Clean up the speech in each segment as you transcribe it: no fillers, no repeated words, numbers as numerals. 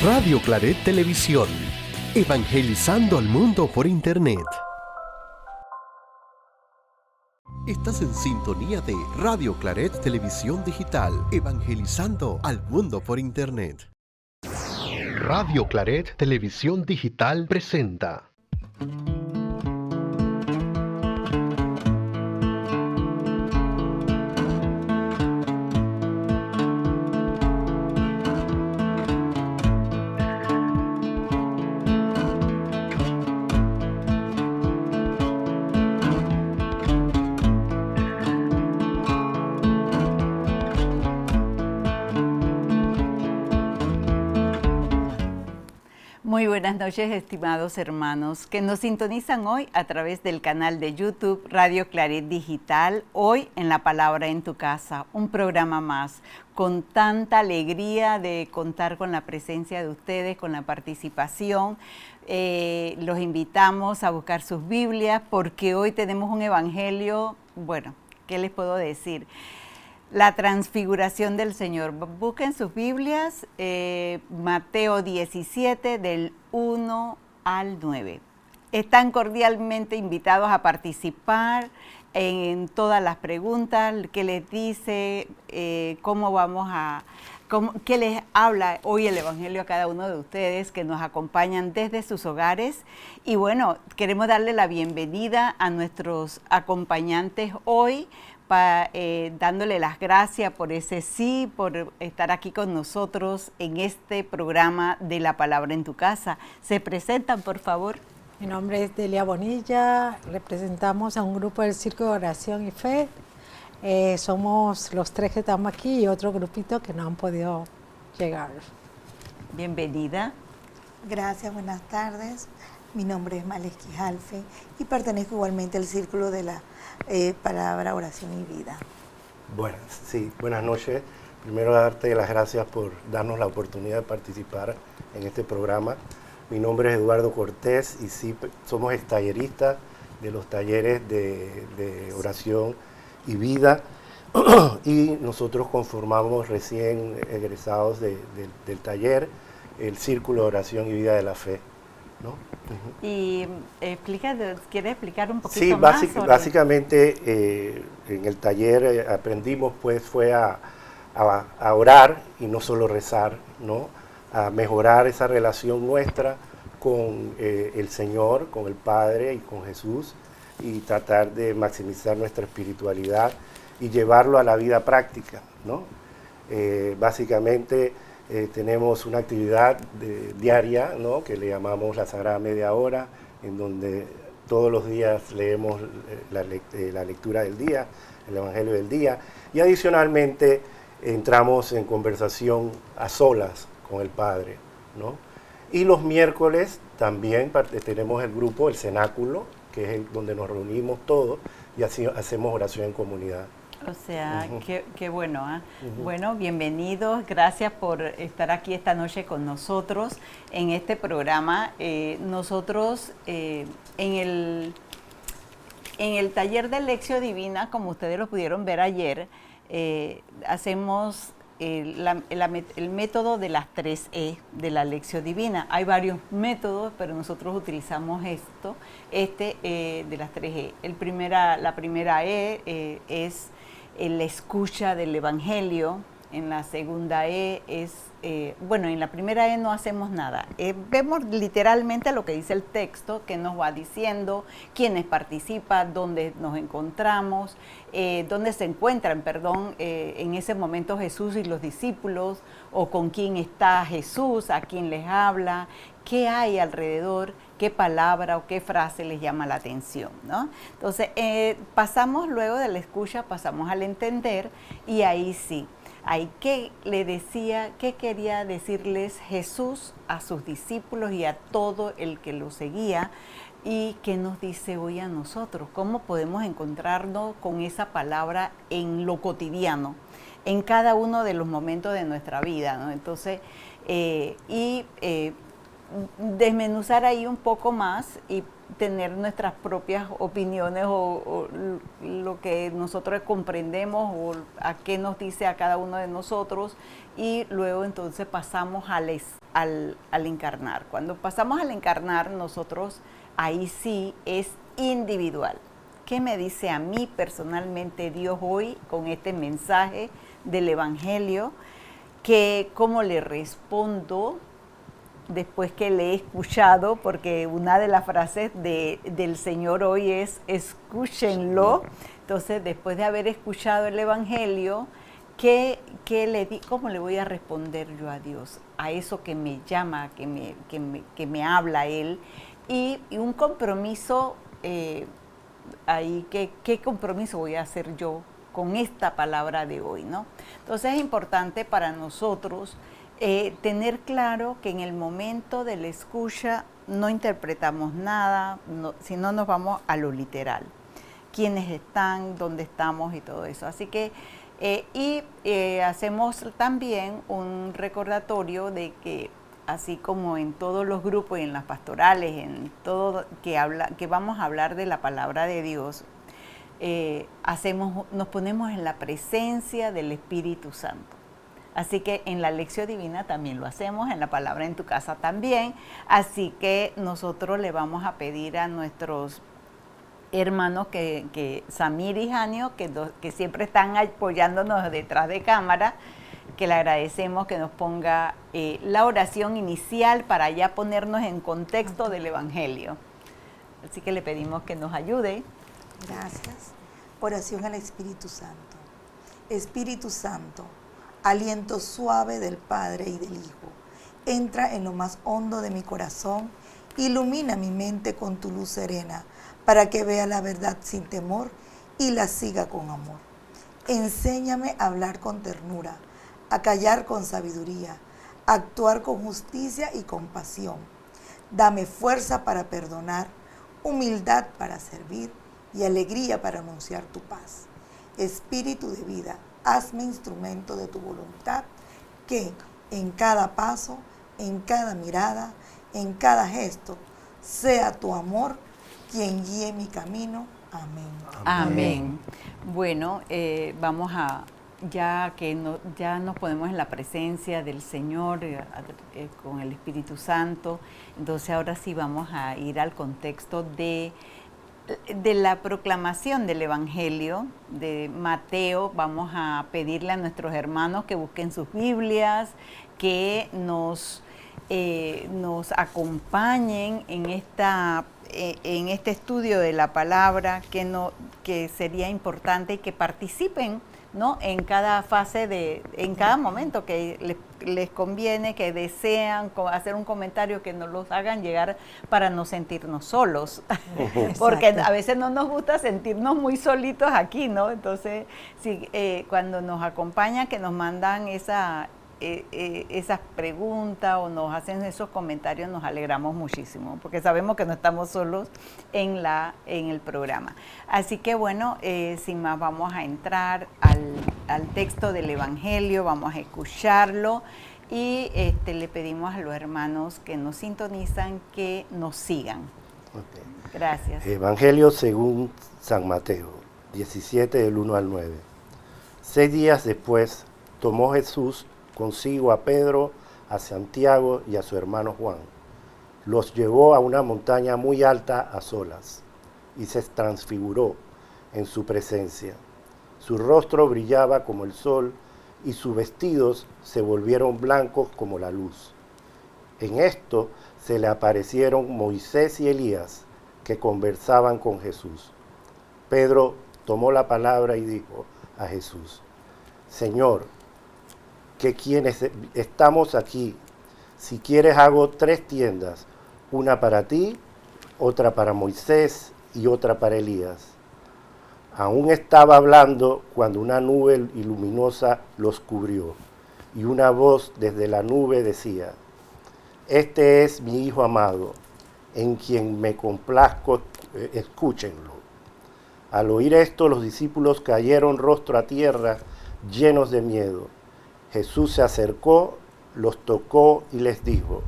Radio Claret Televisión, evangelizando al mundo por Internet. Estás en sintonía de Radio Claret Televisión Digital, evangelizando al mundo por Internet. Radio Claret Televisión Digital presenta. Muy buenas noches, estimados hermanos, que nos sintonizan hoy a través del canal de YouTube Radio Claret Digital, hoy en La Palabra en tu Casa, un programa más, con tanta alegría de contar con la presencia de ustedes, con la participación. Los invitamos a buscar sus Biblias, porque hoy tenemos un evangelio, bueno, ¿qué les puedo decir? La transfiguración del Señor. Busquen sus Biblias, Mateo 17, del 1 al 9. Están cordialmente invitados a participar en todas las preguntas, qué les dice, qué les habla hoy el Evangelio a cada uno de ustedes que nos acompañan desde sus hogares. Y bueno, queremos darle la bienvenida a nuestros acompañantes hoy, dándole las gracias por ese sí, por estar aquí con nosotros en este programa de La Palabra en tu Casa. ¿Se presentan, por favor? Mi nombre es Delia Bonilla, representamos a un grupo del Círculo de Oración y Fe. Somos los tres que estamos aquí y otro grupito que no han podido llegar. Bienvenida. Gracias, buenas tardes. Mi nombre es Males Quijalfe y pertenezco igualmente al Círculo de la Palabra, Oración y Vida. Buenas noches. Primero darte las gracias por darnos la oportunidad de participar en este programa. Mi nombre es Eduardo Cortés y sí, somos talleristas de los talleres de oración y vida y nosotros conformamos recién egresados del taller el Círculo de Oración y Vida de la Fe, ¿no? Uh-huh. Y ¿quiere explicar un poquito más? Sí, básicamente en el taller aprendimos, pues, fue a orar y no solo rezar, ¿no? A mejorar esa relación nuestra con el Señor, con el Padre y con Jesús, y tratar de maximizar nuestra espiritualidad y llevarlo a la vida práctica, ¿no? Básicamente tenemos una actividad diaria, ¿no? Que le llamamos la Sagrada Media Hora, en donde todos los días leemos la lectura del día, el Evangelio del día, y adicionalmente entramos en conversación a solas con el Padre, ¿no? Y los miércoles también tenemos el grupo, el cenáculo, que es donde nos reunimos todos y así hacemos oración en comunidad. O sea, uh-huh. qué bueno, ¿eh? Uh-huh. Bueno, bienvenidos, gracias por estar aquí esta noche con nosotros en este programa. Nosotros en el taller de Lección Divina, como ustedes lo pudieron ver ayer, hacemos el método de las 3E de la Lección Divina. Hay varios métodos, pero nosotros utilizamos de las 3E. La primera E es la escucha del Evangelio. En la segunda E en la primera E no hacemos nada. Vemos literalmente lo que dice el texto, que nos va diciendo quiénes participan, dónde nos encontramos, dónde se encuentran, en ese momento Jesús y los discípulos, o con quién está Jesús, a quién les habla, qué hay alrededor, qué palabra o qué frase les llama la atención, ¿no? Entonces, pasamos luego de la escucha, pasamos al entender, y ahí sí. ¿Qué quería decirles Jesús a sus discípulos y a todo el que lo seguía? ¿Y qué nos dice hoy a nosotros? ¿Cómo podemos encontrarnos con esa palabra en lo cotidiano, en cada uno de los momentos de nuestra vida, ¿no? Entonces, desmenuzar ahí un poco más y tener nuestras propias opiniones o lo que nosotros comprendemos o a qué nos dice a cada uno de nosotros, y luego entonces pasamos al encarnar. Cuando pasamos al encarnar, nosotros ahí sí es individual. ¿Qué me dice a mí personalmente Dios hoy con este mensaje del Evangelio? ¿Cómo le respondo después que le he escuchado? Porque una de las frases del Señor hoy es escúchenlo. Entonces, después de haber escuchado el Evangelio, ¿cómo le voy a responder yo a Dios? A eso que me llama, que me habla Él. Y un compromiso, ahí, ¿qué compromiso voy a hacer yo con esta palabra de hoy, ¿no? Entonces es importante para nosotros tener claro que en el momento de la escucha no interpretamos nada, sino nos vamos a lo literal. Quiénes están, dónde estamos y todo eso. Así que, hacemos también un recordatorio de que, así como en todos los grupos y en las pastorales, en todo que vamos a hablar de la palabra de Dios, nos ponemos en la presencia del Espíritu Santo. Así que en la lección divina también lo hacemos, en la palabra en tu casa también. Así que nosotros le vamos a pedir a nuestros hermanos Samir y Janio, que siempre están apoyándonos detrás de cámara, que le agradecemos que nos ponga la oración inicial para ya ponernos en contexto del Evangelio. Así que le pedimos que nos ayude. Gracias. Oración al Espíritu Santo. Espíritu Santo, aliento suave del Padre y del Hijo, entra en lo más hondo de mi corazón, ilumina mi mente con tu luz serena, para que vea la verdad sin temor y la siga con amor. Enséñame a hablar con ternura, a callar con sabiduría, a actuar con justicia y compasión. Dame fuerza para perdonar, humildad para servir y alegría para anunciar tu paz. Espíritu de vida, hazme instrumento de tu voluntad, que en cada paso, en cada mirada, en cada gesto, sea tu amor quien guíe mi camino. Amén. Amén. Bueno, vamos a, ya nos ponemos en la presencia del Señor con el Espíritu Santo, entonces ahora sí vamos a ir al contexto de la proclamación del Evangelio de Mateo. Vamos a pedirle a nuestros hermanos que busquen sus Biblias, que nos acompañen en este estudio de la palabra, que sería importante que participen, ¿no? En cada fase en cada momento que les conviene, que desean hacer un comentario, que nos los hagan llegar para no sentirnos solos. Porque a veces no nos gusta sentirnos muy solitos aquí, ¿no? Entonces, sí, cuando nos acompañan, que nos mandan esas preguntas o nos hacen esos comentarios, nos alegramos muchísimo, porque sabemos que no estamos solos en el programa. Así que bueno, sin más, vamos a entrar al texto del Evangelio, vamos a escucharlo y le pedimos a los hermanos que nos sintonizan que nos sigan. Okay. Gracias. Evangelio según San Mateo, 17 del 1 al 9. 6 días después tomó Jesús consigo a Pedro, a Santiago y a su hermano Juan. Los llevó a una montaña muy alta a solas y se transfiguró en su presencia. Su rostro brillaba como el sol y sus vestidos se volvieron blancos como la luz. En esto se le aparecieron Moisés y Elías, que conversaban con Jesús. Pedro tomó la palabra y dijo a Jesús: Señor, que quienes estamos aquí, si quieres hago 3 tiendas, una para ti, otra para Moisés y otra para Elías. Aún estaba hablando cuando una nube luminosa los cubrió, y una voz desde la nube decía: Este es mi Hijo amado, en quien me complazco, escúchenlo. Al oír esto, los discípulos cayeron rostro a tierra, llenos de miedo. Jesús se acercó, los tocó y les dijo: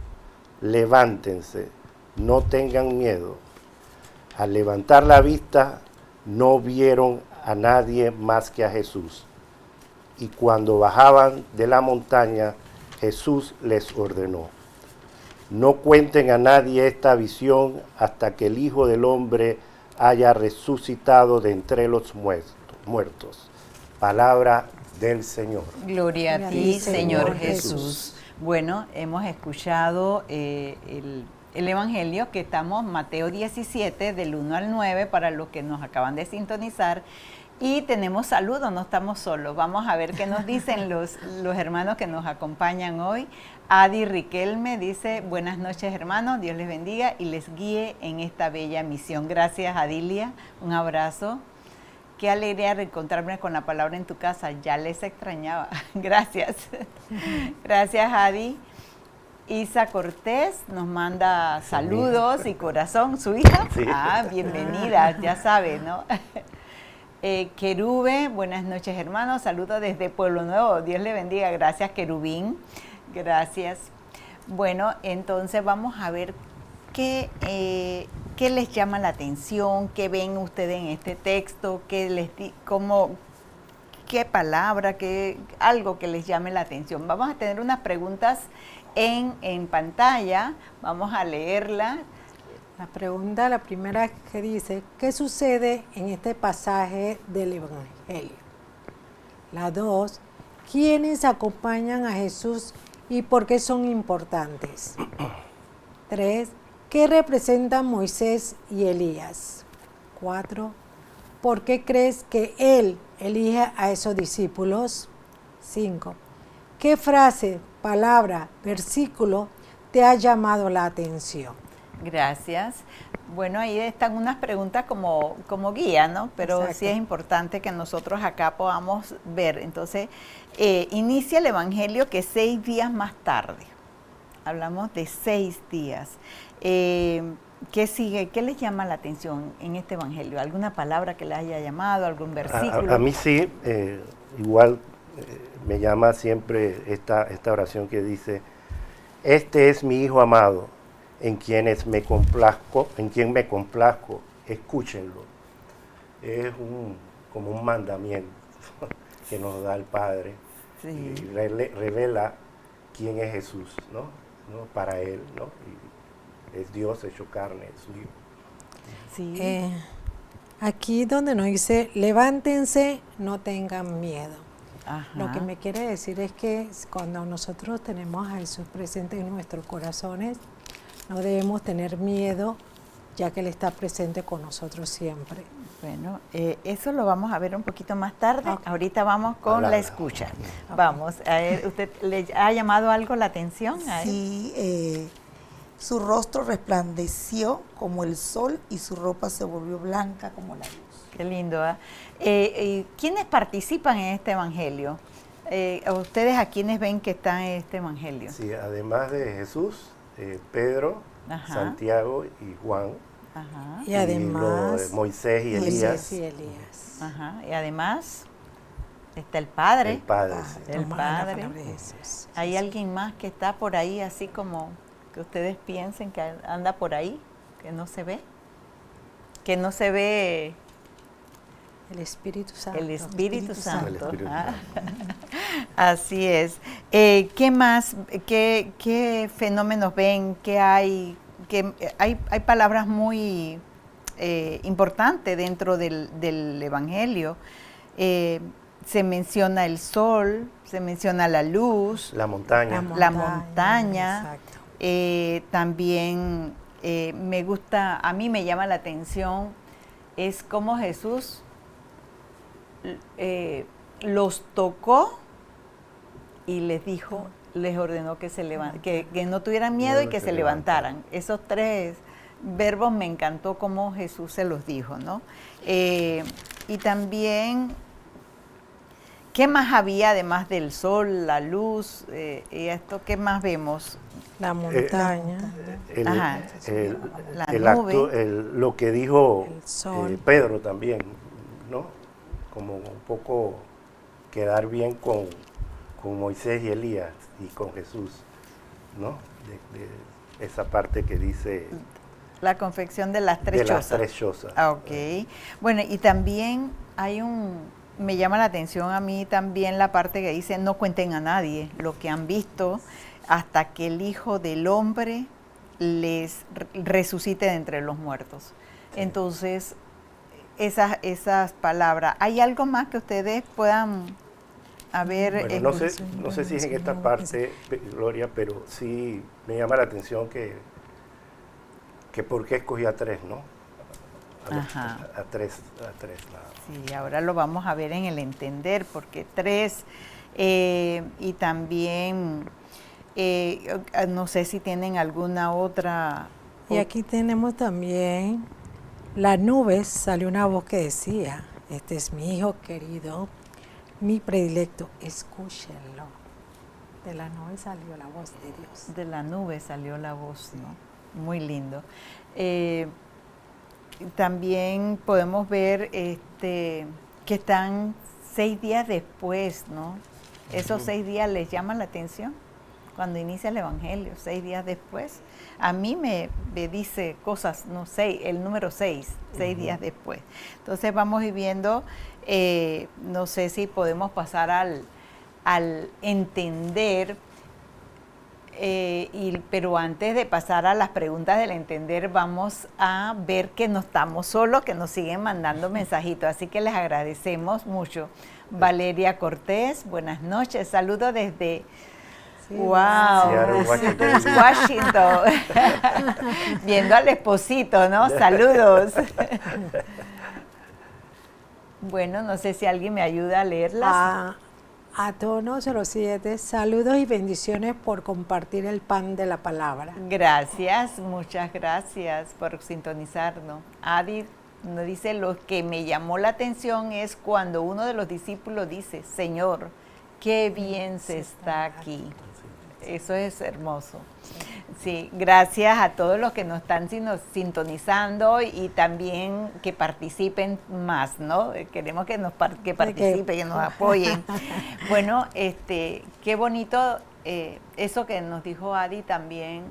levántense, no tengan miedo. Al levantar la vista, no vieron a nadie más que a Jesús. Y cuando bajaban de la montaña, Jesús les ordenó: no cuenten a nadie esta visión hasta que el Hijo del Hombre haya resucitado de entre los muertos. Palabra del Señor. Gloria a ti, Señor Señor Jesús. Bueno, hemos escuchado el Evangelio que estamos, Mateo 17, del 1 al 9, para los que nos acaban de sintonizar. Y tenemos saludos, no estamos solos. Vamos a ver qué nos dicen los hermanos que nos acompañan hoy. Adi Riquelme dice: buenas noches, hermanos, Dios les bendiga y les guíe en esta bella misión. Gracias, Adilia, un abrazo. Qué alegría reencontrarme con la palabra en tu casa, ya les extrañaba. Gracias. Gracias, Adi. Isa Cortés nos manda saludos y corazón, ¿su hija? Sí. Ah, bienvenida, ya sabe, ¿no? Querube, buenas noches, hermanos, saludos desde Pueblo Nuevo, Dios le bendiga. Gracias, Querubín, gracias. Bueno, entonces vamos a ver qué les llama la atención, qué ven ustedes en este texto, qué palabra, algo que les llame la atención. Vamos a tener unas preguntas en pantalla, vamos a leerla. La primera que dice: ¿qué sucede en este pasaje del Evangelio? La 2, ¿quiénes acompañan a Jesús y por qué son importantes? 3, ¿qué representan Moisés y Elías? 4, ¿por qué crees que Él elige a esos discípulos? 5, ¿qué frase, palabra, versículo te ha llamado la atención? Gracias. Bueno, ahí están unas preguntas como guía, ¿no? Pero Exacto. sí es importante que nosotros acá podamos ver. Entonces, inicia el Evangelio que 6 días más tarde. Hablamos de 6 días. ¿Qué sigue? ¿Qué les llama la atención en este Evangelio? ¿Alguna palabra que les haya llamado? ¿Algún versículo? A mí sí, igual me llama siempre esta oración que dice: este es mi Hijo amado, en quien me complazco, escúchenlo. Es como un mandamiento que nos da el Padre. Sí. Y revela quién es Jesús, ¿no? Para él, ¿no? Y es Dios hecho carne, su Hijo. Sí. Aquí donde nos dice: levántense, no tengan miedo. Ajá. Lo que me quiere decir es que cuando nosotros tenemos a Jesús presente en nuestros corazones, no debemos tener miedo, ya que Él está presente con nosotros siempre. Bueno, eso lo vamos a ver un poquito más tarde. Okay. Ahorita vamos con la escucha. Vamos, a ver, ¿usted le ha llamado algo la atención a él? Sí, su rostro resplandeció como el sol y su ropa se volvió blanca como la luz. Qué lindo, ¿eh? ¿Quiénes participan en este evangelio? ¿Ustedes a quiénes ven que están en este evangelio? Sí, además de Jesús, Pedro, Ajá. Santiago y Juan. Ajá. Y además, Moisés y Moisés Elías. y Elías. Ajá. Y además está el Padre. El Padre, sí. El Tomar la Padre. palabra de Jesús. ¿Hay alguien más que está por ahí, así como que ustedes piensen que anda por ahí, que no se ve? Que no se ve El Espíritu Santo. el Espíritu Santo. El Espíritu Ah. Santo. Así es. ¿Qué más? ¿Qué fenómenos ven? ¿Qué hay? Hay palabras muy importantes dentro del Evangelio. Se menciona el sol, se menciona la luz, La montaña. la montaña. Exacto. También me gusta, a mí me llama la atención, es cómo Jesús los tocó y les dijo, les ordenó que que no tuvieran miedo y que se levantaran. Esos 3 verbos me encantó cómo Jesús se los dijo, ¿no? Y también, ¿qué más había además del sol, la luz y esto? ¿Qué más vemos? La montaña. Ajá. La El nube. acto, lo que dijo El sol. Pedro también, ¿no? Como un poco quedar bien con Moisés y Elías y con Jesús, ¿no? esa parte que dice La confección de las tres de las chozas. tres chozas. Ah, ok. Bueno, y también me llama la atención a mí también la parte que dice, no cuenten a nadie lo que han visto hasta que el Hijo del Hombre les resucite de entre los muertos. Sí. Entonces, esas palabras, ¿hay algo más que ustedes puedan haber? Bueno, no sé si es en esta parte, Gloria, pero sí me llama la atención que por qué escogí a tres, ¿no? Ajá. A tres nada más. Sí, ahora lo vamos a ver en el entender, porque tres, y también, no sé si tienen alguna otra. Y aquí tenemos también las nubes, salió una voz que decía, este es mi hijo querido, mi predilecto, escúchenlo. De la nube salió la voz de Dios. De la nube salió la voz, ¿no? Muy lindo. También podemos ver que están 6 días después, ¿no? Esos 6 días les llaman la atención cuando inicia el Evangelio, 6 días después. A mí me dice cosas, no sé, el número 6, 6 días después. Entonces vamos viendo, no sé si podemos pasar al entender. Pero antes de pasar a las preguntas del entender, vamos a ver que no estamos solos, que nos siguen mandando mensajitos, así que les agradecemos mucho. Valeria Cortés, buenas noches, saludo desde Seattle, Washington. Viendo al esposito, ¿no? Saludos. Bueno, no sé si alguien me ayuda a leerlas. A Tono 07, saludos y bendiciones por compartir el pan de la palabra. Gracias, muchas gracias por sintonizarnos. Adi nos dice, lo que me llamó la atención es cuando uno de los discípulos dice, Señor, qué bien se está aquí. Eso es hermoso. Sí, gracias a todos los que nos están sintonizando y también que participen más, ¿no? Queremos que participen, que nos apoyen. Bueno, qué bonito eso que nos dijo Adi también,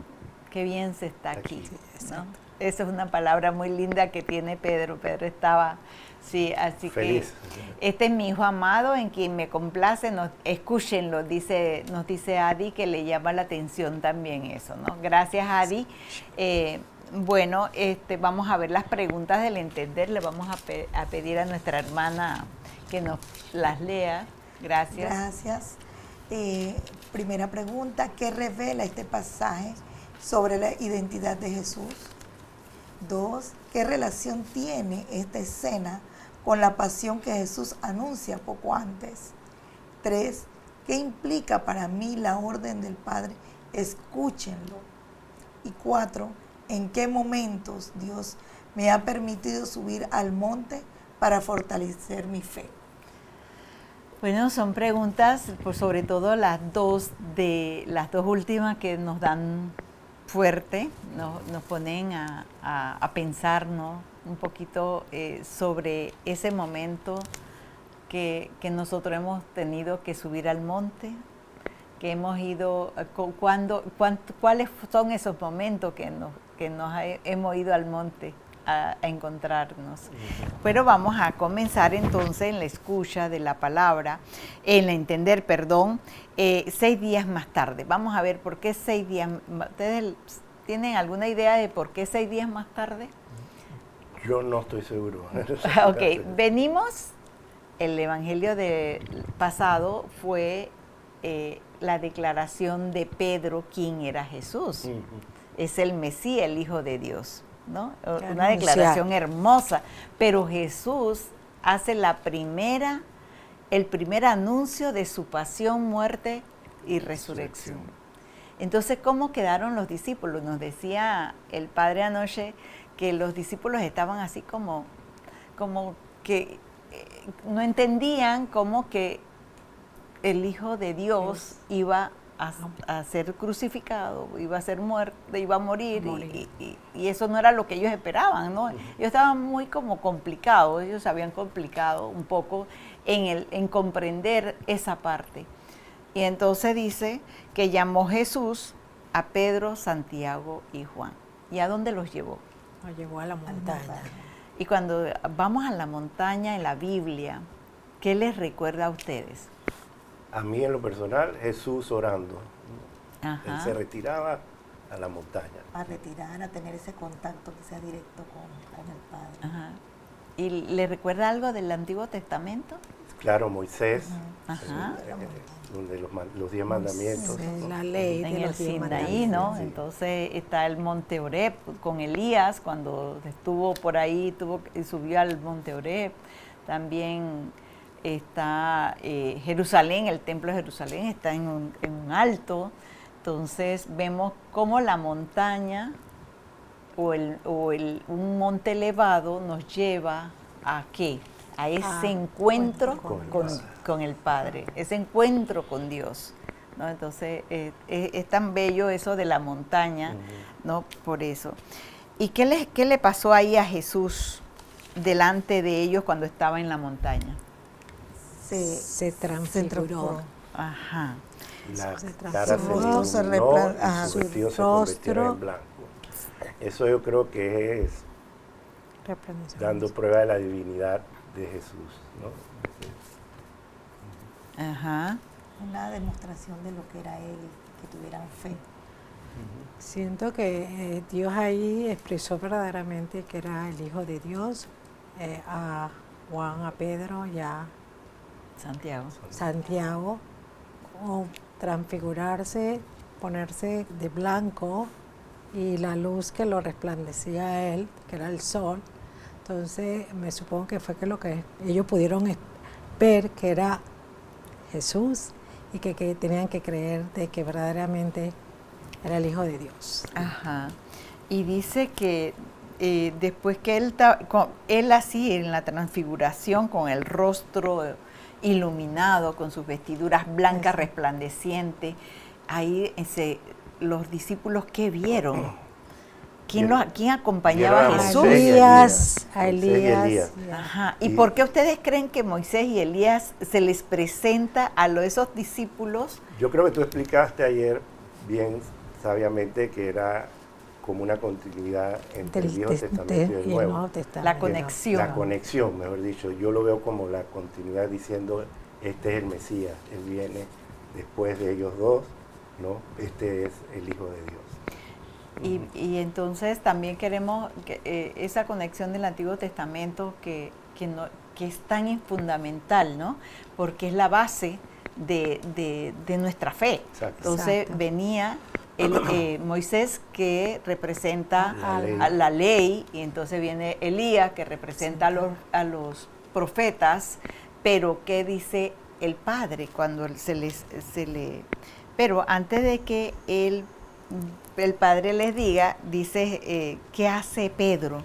qué bien se está aquí, ¿no? Esa es una palabra muy linda que tiene Pedro. Pedro estaba, sí, así feliz. Que este es mi hijo amado en quien me complace, escúchenlo, nos dice Adi, que le llama la atención también eso, ¿no? Gracias, Adi. Bueno, vamos a ver las preguntas del entender, le vamos a pedir a nuestra hermana que nos las lea. Gracias. Gracias. Primera pregunta, ¿qué revela este pasaje sobre la identidad de Jesús? 2. ¿Qué relación tiene esta escena con la pasión que Jesús anuncia poco antes? 3. ¿Qué implica para mí la orden del Padre? Escúchenlo. Y 4. ¿En qué momentos Dios me ha permitido subir al monte para fortalecer mi fe? Bueno, son preguntas, pues sobre todo las dos últimas que nos dan fuerte, nos ponen a pensar, ¿no? Un poquito sobre ese momento que nosotros hemos tenido que subir al monte, que hemos ido, ¿cuáles son esos momentos que hemos ido al monte a encontrarnos? Pero vamos a comenzar entonces en la escucha de la palabra, en el entender, 6 días más tarde. Vamos a ver por qué 6 días. ¿Ustedes tienen alguna idea de por qué 6 días más tarde? Yo no estoy seguro. Ok, venimos, el evangelio pasado fue la declaración de Pedro quién era Jesús. Es el Mesías, el Hijo de Dios, ¿no? Una declaración hermosa, pero Jesús hace el primer anuncio de su pasión, muerte y resurrección. Entonces, ¿cómo quedaron los discípulos? Nos decía el Padre anoche que los discípulos estaban así como que no entendían cómo que el Hijo de Dios iba a ser crucificado, iba a ser muerto, iba a morir. Y eso no era lo que ellos esperaban, ¿no? Ellos estaban muy como complicados, ellos se habían complicado un poco en comprender esa parte. Y entonces dice que llamó Jesús a Pedro, Santiago y Juan. ¿Y a dónde los llevó? Nos llevó a la montaña. Y cuando vamos a la montaña en la Biblia, ¿qué les recuerda a ustedes? A mí en lo personal, Jesús orando. Ajá. Él se retiraba a la montaña. A retirar, a tener ese contacto que sea directo con el Padre. Ajá. ¿Y le recuerda algo del Antiguo Testamento? Claro, Moisés, Ajá. donde los 10 mandamientos. Sí, ¿no? la ley En de el los 10 Sinaí, mandamientos. ¿no? Sí. Entonces está el Monte Oreb con Elías, cuando estuvo por ahí, subió al Monte Oreb. También está Jerusalén, el Templo de Jerusalén está en un alto. Entonces vemos cómo la montaña un monte elevado nos lleva a ¿qué? A ese encuentro con el Padre, ese encuentro con Dios, ¿no? Entonces es tan bello eso de la montaña, ¿no? Por eso. ¿Y qué le pasó ahí a Jesús delante de ellos cuando estaba en la montaña? Se transfiguró. Ajá. La Se cara transformó, se se iluminó replan- y su su vestido se convirtió rostro. en blanco. Eso yo creo que es Resplandeció. dando prueba de la divinidad de Jesús, ¿no? Ajá. Una demostración de lo que era Él, que tuvieran fe. Siento que Dios ahí expresó verdaderamente que era el Hijo de Dios, a Juan, a Pedro y a Santiago. Santiago, o transfigurarse, ponerse de blanco y la luz que lo resplandecía a él, que era el sol. Entonces me supongo que fue que lo que ellos pudieron ver que era Jesús y que tenían que creer de que verdaderamente era el Hijo de Dios. Ajá. Y dice que después que él así en la transfiguración con el rostro iluminado, con sus vestiduras blancas resplandecientes, ahí los discípulos ¿qué vieron? ¿Quién acompañaba a Vieron a Jesús? Moisés y A Moisés y Elías. Ajá. ¿Y Y- por qué ustedes creen que Moisés y Elías se les presenta a esos discípulos? Yo creo que tú explicaste ayer bien sabiamente que era como una continuidad entre el Viejo Testamento y el Nuevo. Testamento. La conexión. La conexión, mejor dicho. Yo lo veo como la continuidad diciendo, este es el Mesías, Él viene después de ellos dos, ¿no? Este es el Hijo de Dios. Y entonces también queremos esa conexión del Antiguo Testamento que es tan fundamental, ¿no? Porque es la base de nuestra fe. Exacto. Entonces Exacto. venía Moisés, que representa La ley. a la ley, y entonces viene Elías, que representa a los profetas, pero ¿qué dice el Padre cuando pero antes de que el Padre les diga, dice, ¿qué hace Pedro?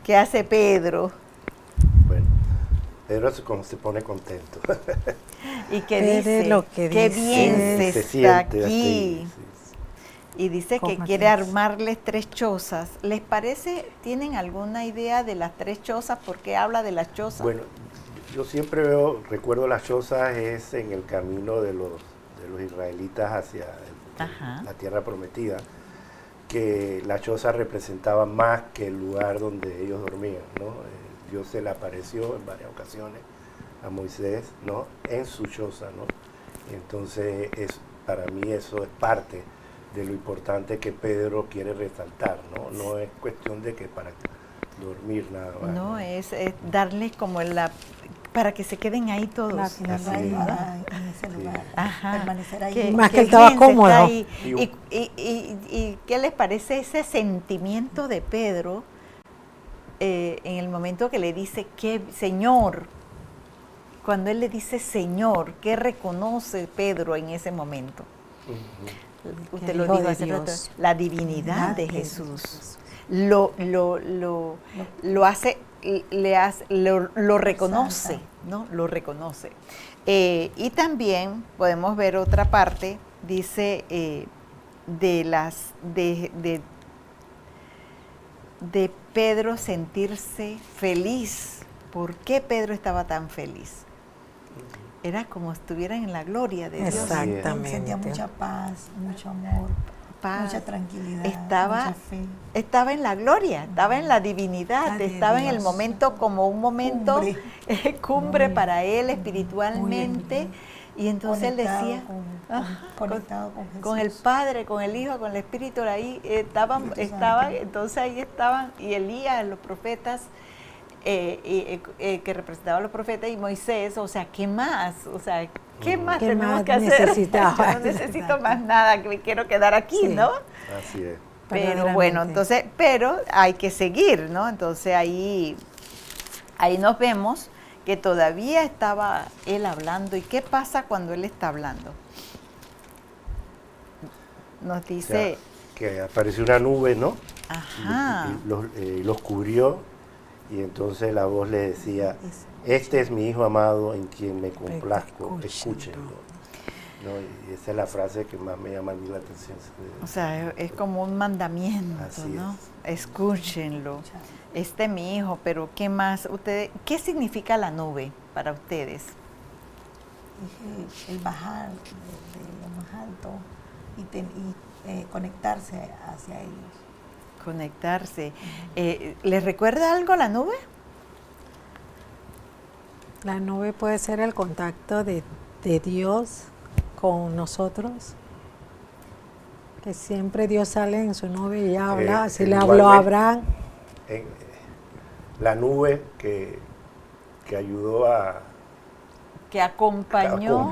¿Qué hace Pedro? Bueno, Pedro se pone contento. Y que Pedro dice, lo que qué dice. bien se está siente aquí. así, sí. Y dice que ¿Cómo quiere es? armarles 3 chozas. ¿Les parece, tienen alguna idea de las 3 chozas? ¿Por qué habla de las chozas? Bueno, yo siempre recuerdo las chozas es en el camino de los israelitas hacia Ajá. la tierra prometida, que la choza representaba más que el lugar donde ellos dormían, ¿no? Dios se le apareció en varias ocasiones a Moisés, ¿no? En su choza, ¿no? Entonces, para mí eso es parte de lo importante que Pedro quiere resaltar, ¿no? No es cuestión de que para dormir nada más. No, es darles como para que se queden ahí todos. La Así En ese Sí. lugar. Ajá. Permanecer ahí. Más que él estaba bien se cómodo. está ahí. Y- ¿Y qué les parece ese sentimiento de Pedro en el momento que le dice que Señor? Cuando él le dice Señor, ¿qué reconoce Pedro en ese momento? Ujú. Usted El lo Hijo dijo de hace rato, Dios. la divinidad de De Jesús. Lo hace, lo reconoce, ¿no? Lo reconoce. Y también podemos ver otra parte, dice, de Pedro sentirse feliz. ¿Por qué Pedro estaba tan feliz? era como estuvieran en la gloria de Dios. Exactamente. Sentía mucha paz, mucho amor, Paz. mucha tranquilidad, Estaba, mucha fe. estaba en la gloria, estaba en la divinidad, de estaba en el Dios. momento como un momento cumbre para él espiritualmente. Y entonces él Conectado decía, conectado con Jesús. con el Padre, con el Hijo, con el Espíritu, ahí estaban, entonces ahí estaban, y Elías, los profetas, que representaban a los profetas, y Moisés, o sea, ¿qué más? O sea, ¿qué más ¿Qué tenemos más que hacer? necesitaba? Yo no necesito más nada, que me quiero quedar aquí, Sí. ¿no? Así es. Pero bueno, entonces, pero hay que seguir, ¿no? Entonces ahí nos vemos que todavía estaba él hablando. ¿Y qué pasa cuando él está hablando? Nos dice, O sea, que apareció una nube, ¿no? ajá, Y los cubrió, y entonces la voz le decía, este es mi hijo amado en quien me complazco, escúchenlo. ¿No? Y esa es la frase que más me llama a mí la atención. o sea, es como un mandamiento, Así ¿no? Escúchenlo. Este es mi hijo, pero ¿qué más? ¿Qué significa la nube para ustedes? El bajar de lo más alto y conectarse hacia ellos. Conectarse. ¿Les recuerda algo la nube? La nube puede ser el contacto de Dios con nosotros, que siempre Dios sale en su nube y habla, si le habló a Abraham. La nube que ayudó Que acompañó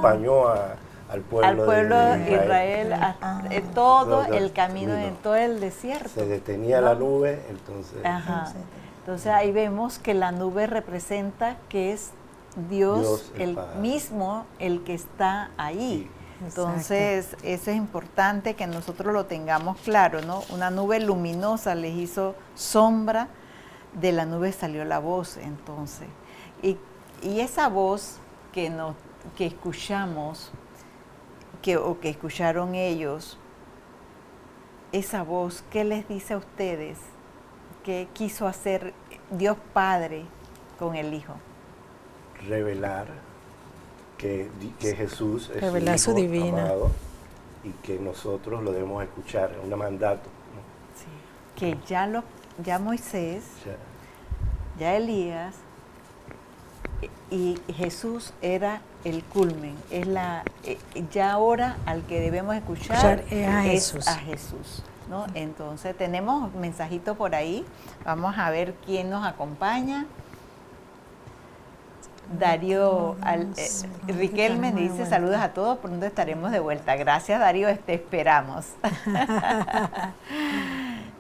al pueblo de Israel todo Todo el camino, en todo el desierto. Se detenía ¿no? la nube, entonces Ajá. Entonces ahí vemos que la nube representa que es Dios el Padre. mismo el que está ahí. Sí. Entonces eso es importante que nosotros lo tengamos claro, ¿no? Una nube luminosa les hizo sombra, de la nube salió la voz entonces. Y esa voz que escuchamos, o que escucharon ellos, esa voz, ¿qué les dice a ustedes? ¿Qué quiso hacer Dios Padre con el Hijo? revelar que Jesús es Revelar su su Hijo divina. amado y que nosotros lo debemos escuchar, es un mandato. ¿no? Sí. Que ya Moisés, O sea, ya Elías y Jesús era el culmen, es ya ahora al que debemos escuchar Es a Jesús. a Jesús, ¿no? Entonces tenemos un mensajito por ahí, vamos a ver quién nos acompaña. Darío Riquelme dice saludos a todos, pronto estaremos de vuelta. Gracias Darío, te esperamos.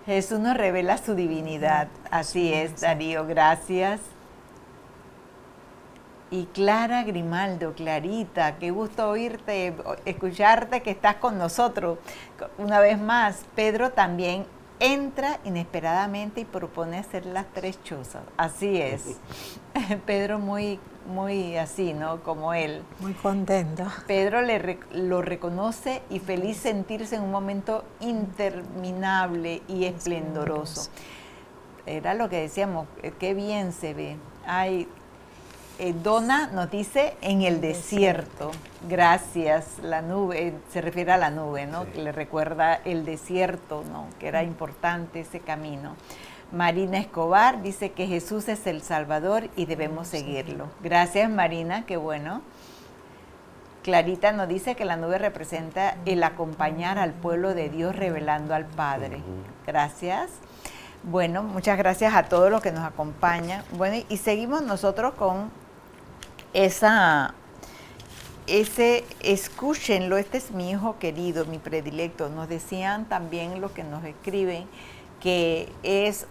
Jesús nos revela su divinidad, así es Darío, gracias. Y Clara Grimaldo, Clarita, qué gusto oírte, escucharte que estás con nosotros. Una vez más, Pedro también entra inesperadamente y propone hacer las 3 chozas. Así es. Pedro muy así, ¿no? Como él. Muy contento. Pedro lo reconoce y feliz sentirse en un momento interminable y esplendoroso. Era lo que decíamos, qué bien se ve. Donna nos dice en el desierto. Gracias, la nube, se refiere a la nube, ¿no? Sí. Que le recuerda el desierto, ¿no? Que era importante ese camino. Marina Escobar dice que Jesús es el Salvador y debemos seguirlo. Gracias, Marina, qué bueno. Clarita nos dice que la nube representa el acompañar al pueblo de Dios revelando al Padre. Gracias. Bueno, muchas gracias a todos los que nos acompañan. Bueno, y seguimos nosotros con escúchenlo, este es mi hijo querido, mi predilecto. Nos decían también los que nos escriben que es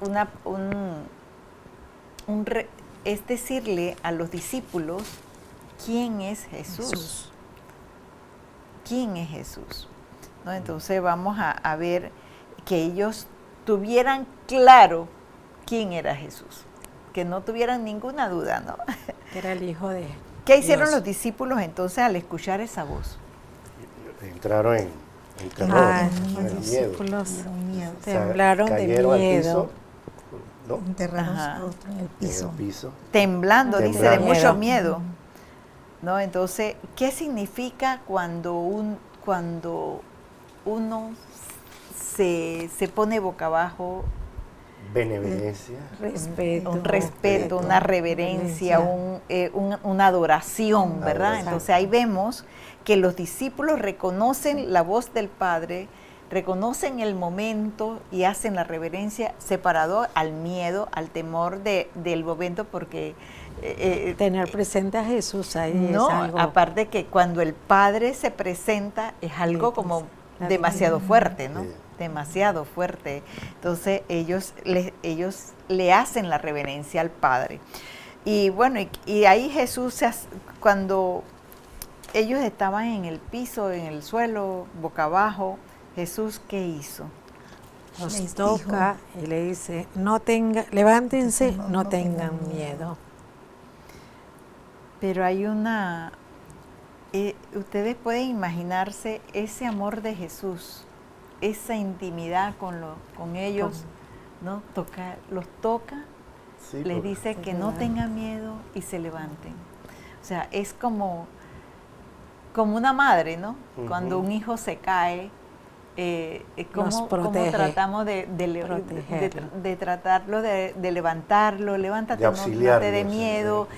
es decirle a los discípulos quién es Jesús. ¿Quién es Jesús? ¿No? Entonces vamos a ver que ellos tuvieran claro quién era Jesús, que no tuvieran ninguna duda, ¿no? Que era el hijo de ¿Qué hicieron Dios. los discípulos entonces al escuchar esa voz? entraron en terror, Los en miedo. discípulos Tuvieron miedo. O sea, temblaron de cayeron al miedo. piso, ¿no? Enterraron Ajá. su rostro en el En el piso. piso. Temblando, dice, de Temblando. mucho miedo. ¿no? Entonces, ¿qué significa cuando uno se pone boca abajo? Benevolencia. Respeto. Un respeto, una reverencia, una adoración, ¿verdad? Adoración. Entonces ahí vemos que los discípulos reconocen la voz del Padre, reconocen el momento y hacen la reverencia separado al miedo, al temor del momento, porque Tener presente a Jesús ahí no, es algo. aparte que cuando el Padre se presenta es algo como demasiado fuerte, ¿no? Sí. Demasiado fuerte. Entonces ellos le hacen la reverencia al Padre. Y bueno, y ahí Jesús, cuando ellos estaban en el piso, en el suelo, boca abajo, Jesús, ¿qué hizo? Los Les toca y le dice, levántense, no tengan miedo. Pero hay ustedes pueden imaginarse ese amor de Jesús, esa intimidad con ellos, ¿no? Los toca, Sí, les porque- dice que no tengan miedo y se levanten. O sea, es como una madre, ¿no? Ujú. Cuando un hijo se cae, Los ¿cómo protege, tratamos protegerlo. de tratarlo, de levantarlo? Levántate, De no te auxiliarlo, dé sí. miedo,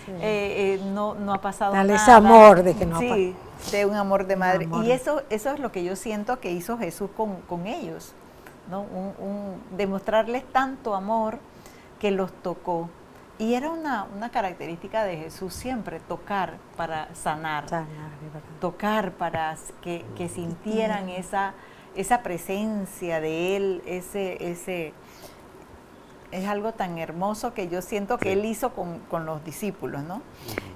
no ha pasado Dale nada. ese amor de que no ha Sí, de un amor de madre. amor. Y eso es lo que yo siento que hizo Jesús con ellos, ¿no? Demostrarles tanto amor que los tocó. Y era una característica de Jesús siempre, tocar para sanar. Tocar para que sintieran esa presencia de Él, es algo tan hermoso que yo siento que Sí. Él hizo con los discípulos, ¿no?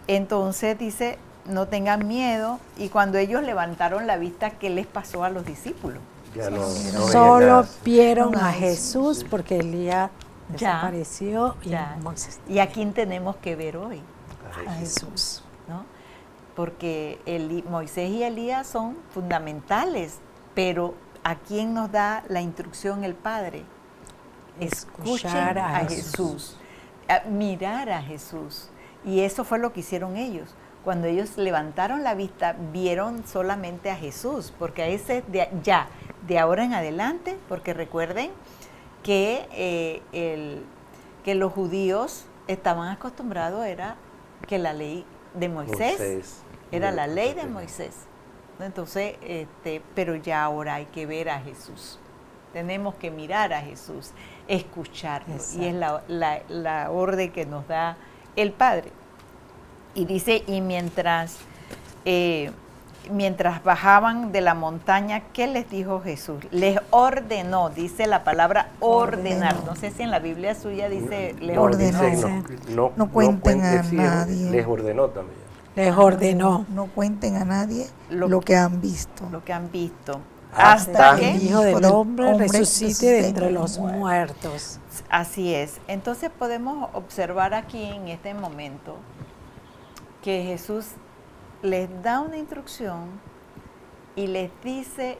Entonces dice, no tengan miedo, y cuando ellos levantaron la vista, ¿qué les pasó a los discípulos? Ya no veía Solo nada. vieron a Ay, Jesús sí. porque Elías Ya. desapareció y Ya. Moisés ¿Y a quién tenemos que ver hoy? Ay, a Jesús. ¿No? Porque Moisés y Elías son fundamentales, pero ¿a quién nos da la instrucción el Padre? Escuchen Escuchar a a Jesús, mirar a Jesús. Y eso fue lo que hicieron ellos. Cuando ellos levantaron la vista, vieron solamente a Jesús, porque a ese de ahora en adelante, porque recuerden que los judíos estaban acostumbrados, era que la ley de Moisés era la ley de Moisés. ¿No? Entonces, pero ya ahora hay que ver a Jesús. Tenemos que mirar a Jesús, escucharlo. Exacto. Y es la orden que nos da el Padre. Y dice, y mientras bajaban de la montaña, ¿qué les dijo Jesús? Les ordenó, dice la palabra ordenar. No sé si en la Biblia suya dice les No, ordenó. dice, no cuenten a sí, nadie. Les ordenó también. Les ordenó No cuenten a nadie Lo- lo que han visto. Lo que han visto. Hasta Hasta que el que Hijo del Hombre resucite de entre los los muertos. Así es. Entonces podemos observar aquí en este momento que Jesús les da una instrucción y les dice,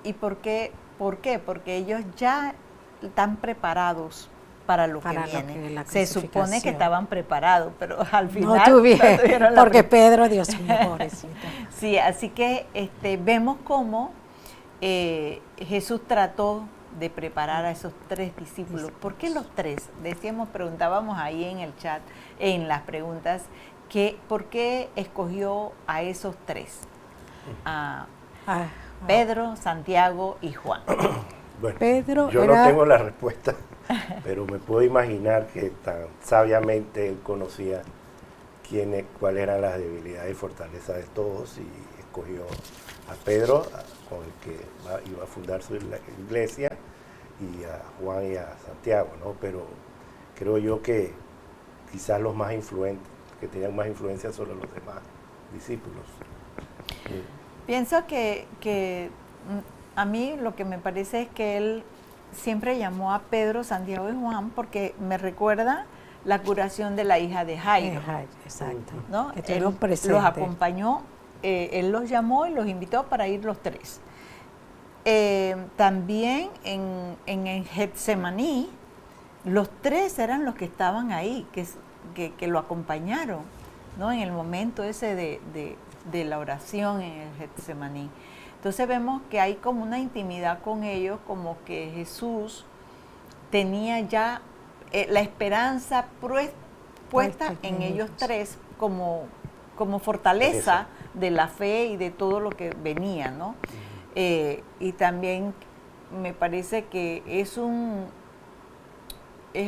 ¿y por qué? ¿Por qué? Porque ellos ya están preparados para lo Para que lo viene. que la Se supone que crucificación. estaban preparados, pero al No final tuvieron, porque Pedro, Dios mío, pobrecito. Sí, así que vemos cómo Jesús trató de preparar a esos 3 discípulos. ¿Por qué los 3? Preguntábamos ahí en el chat, en las preguntas, ¿por qué escogió a esos 3? A Ah, Pedro, Santiago y Juan. Bueno, Pedro yo era- no tengo la respuesta, pero me puedo imaginar que tan sabiamente él conocía cuáles eran las debilidades y fortalezas de todos, y escogió a Pedro, con el que iba a fundar su iglesia, y a Juan y a Santiago, ¿no? Pero creo yo que quizás los más influentes, que tenían más influencia sobre los demás discípulos. Pienso que a mí lo que me parece es que él siempre llamó a Pedro, Santiago y Juan porque me recuerda la curación de la hija de Jairo. Exacto. ¿No? Que Él estuvieron los presentes. acompañó, él los llamó y los invitó para ir los 3. También en Getsemaní, los 3 eran los que estaban ahí, que lo acompañaron. ¿no? En el momento ese de la oración en el Getsemaní. Entonces vemos que hay como una intimidad con ellos, como que Jesús tenía ya la esperanza puesta en ellos tres como fortaleza de la fe y de todo lo que venía, ¿no? Y también me parece que es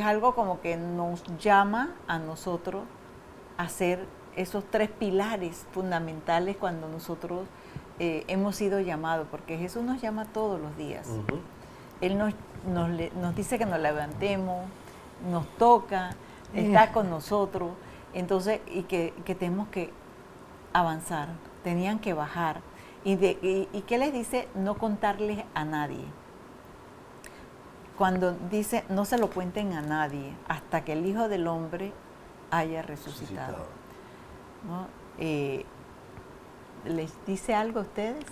algo como que nos llama a nosotros a ser esos tres pilares fundamentales cuando nosotros hemos sido llamados, porque Jesús nos llama todos los días. Él nos dice que nos levantemos, nos toca, está con nosotros, entonces, y que tenemos que avanzar, tenían que bajar. ¿Y qué les dice? No contarles a nadie. Cuando dice, no se lo cuenten a nadie, hasta que el Hijo del Hombre haya resucitado. ¿No? ¿Les dice algo a ustedes?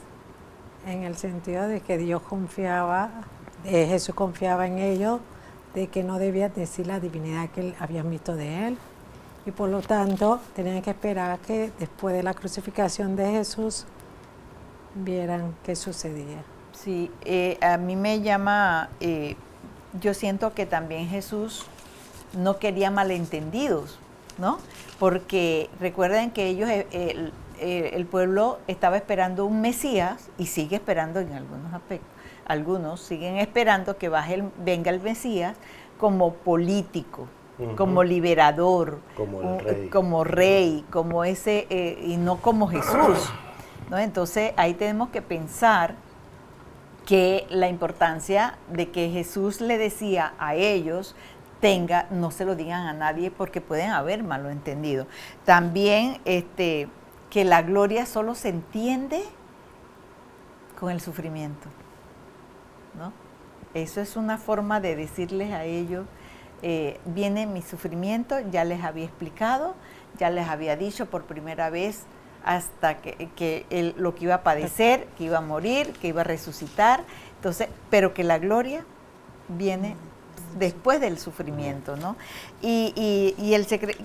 En el sentido de que Dios confiaba, Jesús confiaba en ellos, de que no debían decir la divinidad que habían visto de Él. Y por lo tanto, tenían que esperar que después de la crucificación de Jesús, vieran qué sucedía. Sí, a mí me llama, yo siento que también Jesús no quería malentendidos, ¿no? Porque recuerden que ellos, el pueblo estaba esperando un Mesías y sigue esperando en algunos aspectos. Algunos siguen esperando que venga el Mesías como político, como liberador, como rey, como ese, y no como Jesús, ¿no? Entonces ahí tenemos que pensar que la importancia de que Jesús le decía a ellos, no se lo digan a nadie porque pueden haber malentendido. También que la gloria solo se entiende con el sufrimiento, ¿no? Eso es una forma de decirles a ellos, viene mi sufrimiento, ya les había explicado, ya les había dicho por primera vez hasta que lo que iba a padecer, que iba a morir, que iba a resucitar, entonces, pero que la gloria viene después del sufrimiento, ¿no? Y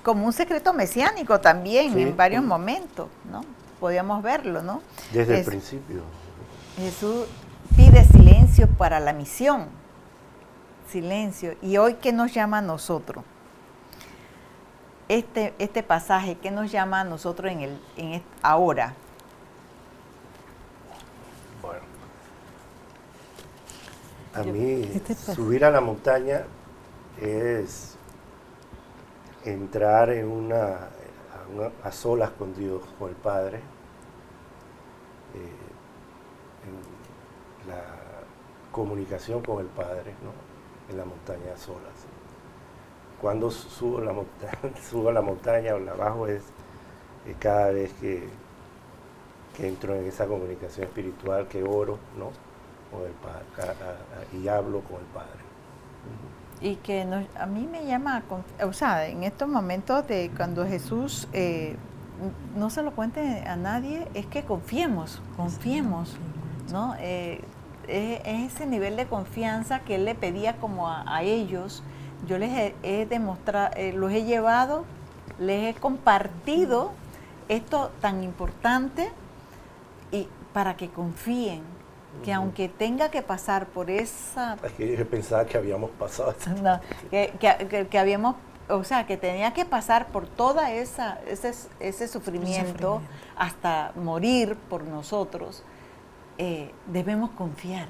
como un secreto mesiánico también, sí, en varios momentos, ¿no? Podíamos verlo, ¿no? Desde el principio. Jesús pide silencio para la misión, silencio. Y hoy, ¿qué nos llama a nosotros? Este pasaje, ¿qué nos llama a nosotros ahora? Bueno, a mí subir a la montaña es entrar a solas con Dios, con el Padre, en la comunicación con el Padre, ¿no? En la montaña a solas. Cuando subo a la montaña o la bajo es cada vez que entro en esa comunicación espiritual, que oro, ¿no? Con el Padre, y hablo con el Padre. Y que a mí me llama, o sea, en estos momentos de cuando Jesús no se lo cuente a nadie, es que confiemos, ¿no? Es ese nivel de confianza que Él le pedía como a ellos. Yo les he demostrado, los he llevado, les he compartido esto tan importante y para que confíen, que aunque tenga que pasar por esa... Es que yo pensaba que habíamos pasado. No, que habíamos, o sea, que tenía que pasar por toda ese sufrimiento hasta morir por nosotros, debemos confiar.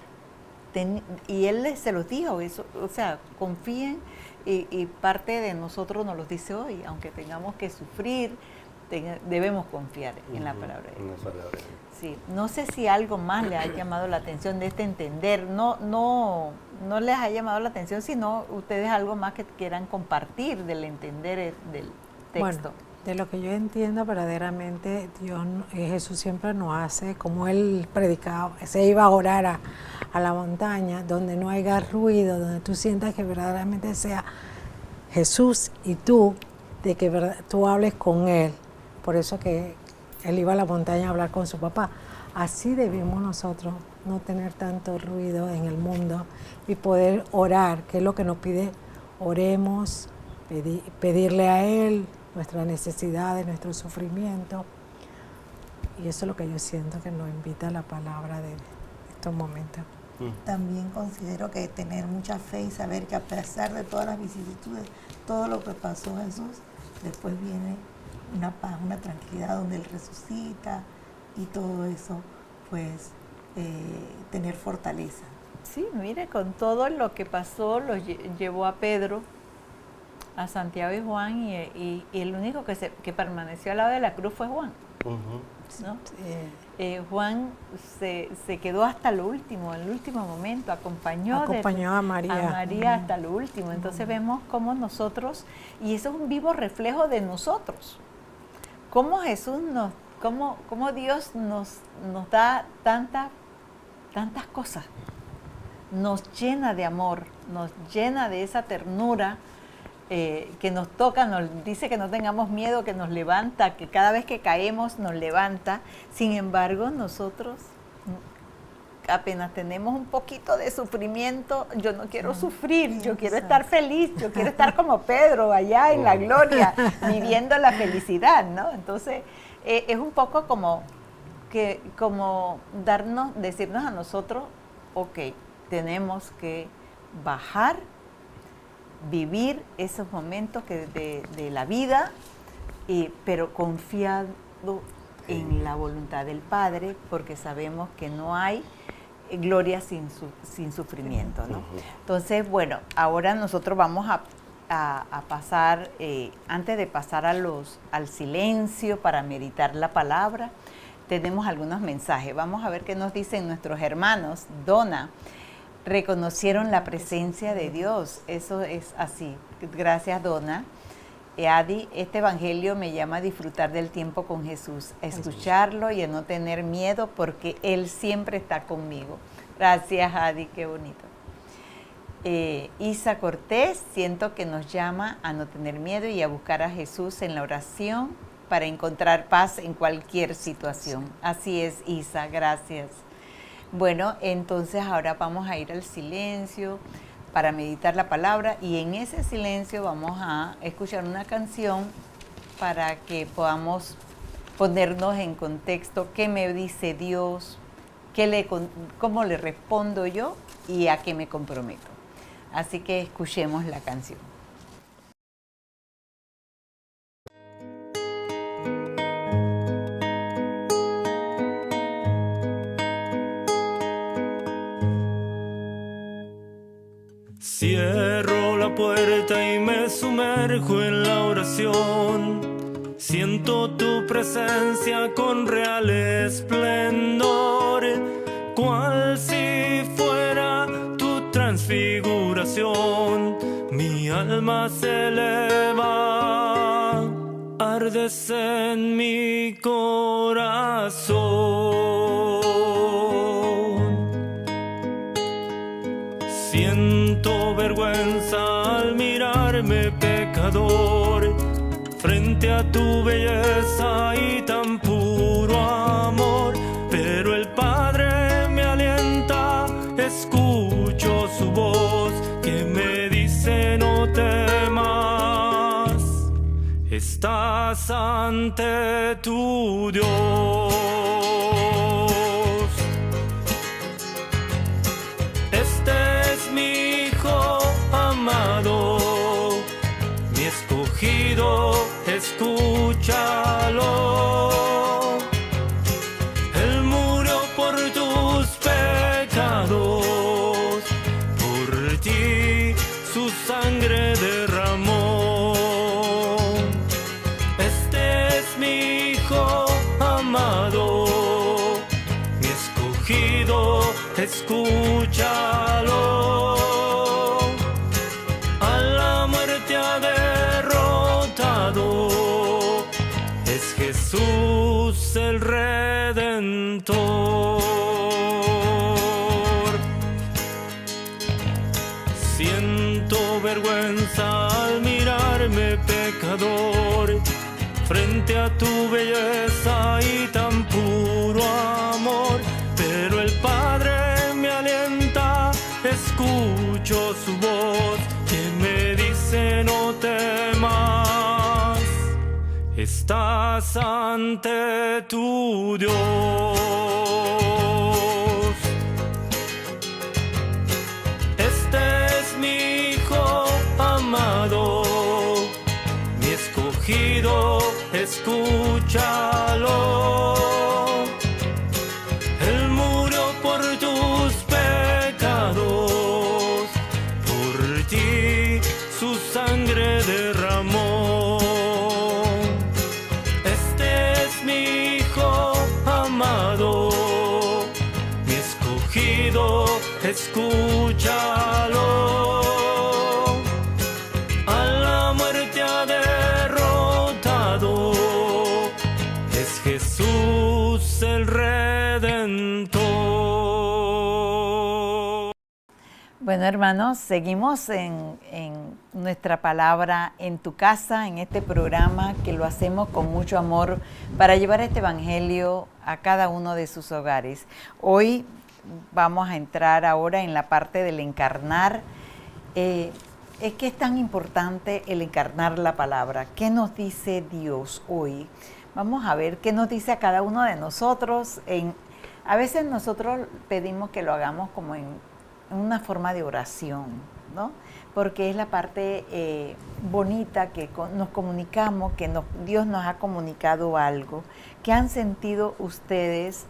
Y Él se los dijo, eso, o sea, confíen, y parte de nosotros nos los dice hoy, aunque tengamos que sufrir, debemos confiar en la palabra de Dios. Sí, no sé si algo más les ha llamado la atención de entender, no les ha llamado la atención, sino ustedes algo más que quieran compartir del entender del texto. Bueno, de lo que yo entiendo verdaderamente, Jesús siempre nos hace, como Él predicaba, se iba a orar a la montaña, donde no haya ruido, donde tú sientas que verdaderamente sea Jesús y tú, de que tú hables con Él. Por eso que Él iba a la montaña a hablar con su papá. Así debemos nosotros no tener tanto ruido en el mundo y poder orar, que es lo que nos pide. Oremos, pedirle a Él nuestras necesidades, nuestro sufrimiento. Y eso es lo que yo siento que nos invita la palabra de estos momentos. También considero que tener mucha fe y saber que a pesar de todas las vicisitudes, todo lo que pasó Jesús, después viene una paz, una tranquilidad donde Él resucita y todo eso, pues tener fortaleza. Sí, mire, con todo lo que pasó, llevó a Pedro, a Santiago y Juan, y el único que permaneció al lado de la cruz fue Juan. ¿No? Juan se quedó hasta lo último, el último momento, acompañó a María. Hasta lo último. Entonces vemos cómo nosotros, y eso es un vivo reflejo de nosotros, cómo Jesús cómo Dios nos da tantas cosas, nos llena de amor, nos llena de esa ternura, que nos toca, nos dice que no tengamos miedo, que nos levanta, que cada vez que caemos nos levanta. Sin embargo, nosotros apenas tenemos un poquito de sufrimiento, yo no quiero sufrir, yo quiero estar feliz, yo quiero estar como Pedro allá en la gloria, viviendo la felicidad, ¿no? Entonces, es un poco como decirnos a nosotros, ok, tenemos que bajar, vivir esos momentos de la vida, pero confiado en la voluntad del Padre, porque sabemos que no hay gloria sin sufrimiento, ¿no? Entonces, bueno, ahora nosotros vamos a pasar, antes de pasar al silencio para meditar la palabra, tenemos algunos mensajes. Vamos a ver qué nos dicen nuestros hermanos. Donna: reconocieron la presencia de Dios. Eso es así. Gracias, Donna. Adi: este evangelio me llama a disfrutar del tiempo con Jesús, a escucharlo y a no tener miedo porque Él siempre está conmigo. Gracias, Adi, qué bonito. Isa Cortés: siento que nos llama a no tener miedo y a buscar a Jesús en la oración para encontrar paz en cualquier situación. Así es, Isa, gracias. Bueno, entonces ahora vamos a ir al silencio para meditar la palabra, y en ese silencio vamos a escuchar una canción para que podamos ponernos en contexto qué me dice Dios, cómo le respondo yo y a qué me comprometo. Así que escuchemos la canción. Cierro la puerta y me sumerjo en la oración. Siento tu presencia con real esplendor, cual si fuera tu transfiguración. Mi alma se eleva, ardes en mi corazón. Siento vergüenza al mirarme pecador, frente a tu belleza y tan puro amor. Pero el Padre me alienta, escucho su voz que me dice no temas, estás ante tu Dios. Escúchalo, Él murió por tus pecados, por ti su sangre derramó. Este es mi Hijo amado, mi escogido, escúchalo. Jesús el Redentor. Siento vergüenza al mirarme pecador, frente a tu belleza y tan puro amor. Pero el Padre me alienta, escucho su voz que me dice no temas, estás ante tu Dios. Este es mi Hijo amado, mi escogido, escúchalo. Él murió por tus pecados, por ti su sangre derramó. Este es mi Hijo amado, mi escogido, escúchalo. A la muerte ha derrotado, es Jesús el Redentor. Bueno, hermanos, seguimos en nuestra palabra en tu casa, en este programa que lo hacemos con mucho amor para llevar este evangelio a cada uno de sus hogares. Hoy vamos a entrar ahora en la parte del encarnar. Es que es tan importante el encarnar la palabra. ¿Qué nos dice Dios hoy? Vamos a ver qué nos dice a cada uno de nosotros. A veces nosotros pedimos que lo hagamos como en una forma de oración, ¿no? Porque es la parte bonita que nos comunicamos, que Dios nos ha comunicado algo. ¿Qué han sentido ustedes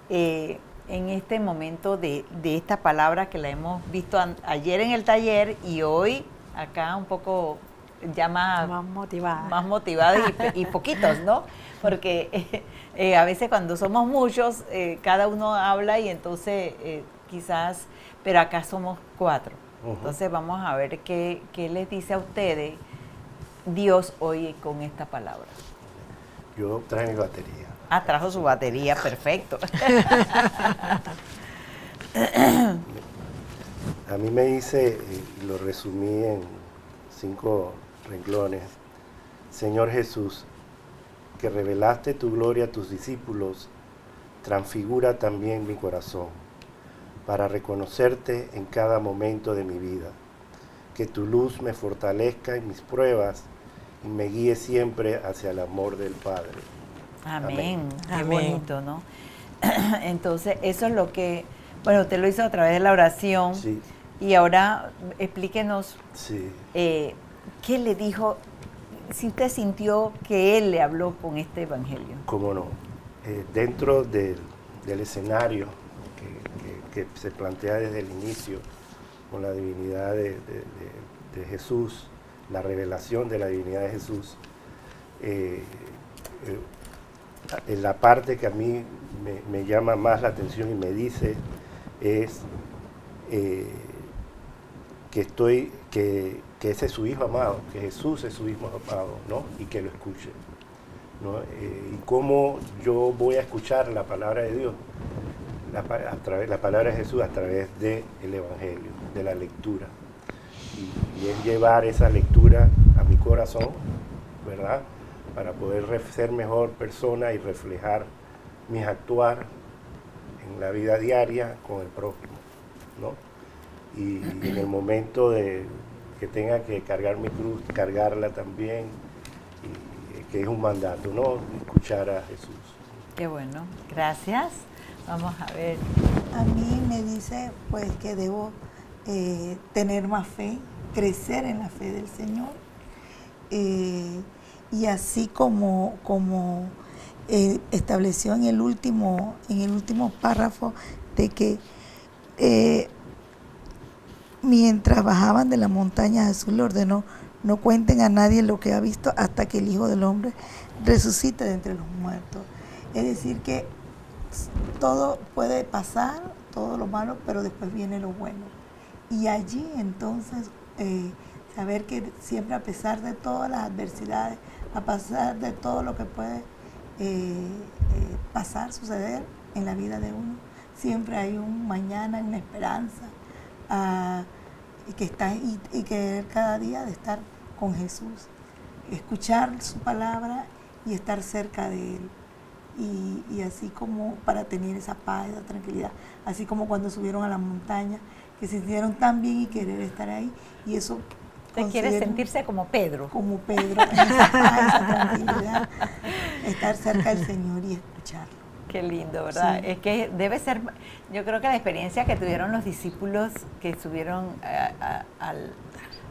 en este momento de esta palabra que la hemos visto ayer en el taller y hoy acá un poco ya más motivadas y poquitos, ¿no? Porque a veces cuando somos muchos, cada uno habla y entonces quizás, pero acá somos 4. Entonces vamos a ver qué les dice a ustedes Dios hoy con esta palabra. Yo traje mi batería. Ah, trajo su batería, perfecto. A mí me dice, y lo resumí en 5 renglones: Señor Jesús, que revelaste tu gloria a tus discípulos, transfigura también mi corazón, para reconocerte en cada momento de mi vida. Que tu luz me fortalezca en mis pruebas y me guíe siempre hacia el amor del Padre. Amén. Qué Amén. bonito, ¿no? Entonces, eso es lo que, bueno, usted lo hizo a través de la oración. Sí. Y ahora explíquenos Sí. qué le dijo, si usted sintió que Él le habló con este evangelio. Cómo no. Dentro del escenario que se plantea desde el inicio, con la divinidad de Jesús, la revelación de la divinidad de Jesús, en la parte que a mí me llama más la atención y me dice es que ese es su Hijo amado, que Jesús es su Hijo amado, ¿no? Y que lo escuche, ¿no? Y cómo yo voy a escuchar la palabra de Dios, la palabra de Jesús a través del Evangelio, de la lectura. Y es llevar esa lectura a mi corazón, ¿verdad? Para poder ser mejor persona y reflejar mis actuar en la vida diaria con el prójimo, ¿no? Y en el momento de que tenga que cargar mi cruz, cargarla también, y que es un mandato, ¿no? Escuchar a Jesús. Qué bueno, gracias. Vamos a ver. A mí me dice pues que debo tener más fe, crecer en la fe del Señor. Y así como estableció en el último párrafo de que mientras bajaban de la montaña, Jesús le ordenó: no cuenten a nadie lo que ha visto hasta que el Hijo del Hombre resucite de entre los muertos. Es decir, que todo puede pasar, todo lo malo, pero después viene lo bueno. Y allí entonces saber que siempre, a pesar de todas las adversidades, a pesar de todo lo que puede pasar, suceder en la vida de uno, siempre hay un mañana, una esperanza, y que cada día de estar con Jesús, escuchar su palabra y estar cerca de Él. Y así como para tener esa paz, esa tranquilidad, así como cuando subieron a la montaña, que se sintieron tan bien y querer estar ahí, y eso... ¿Usted quiere sentirse como Pedro? Como Pedro, esa paz, esa tranquilidad, Estar cerca del Señor y escucharlo. Qué lindo, ¿verdad? Sí. Es que debe ser, yo creo que la experiencia que tuvieron los discípulos que subieron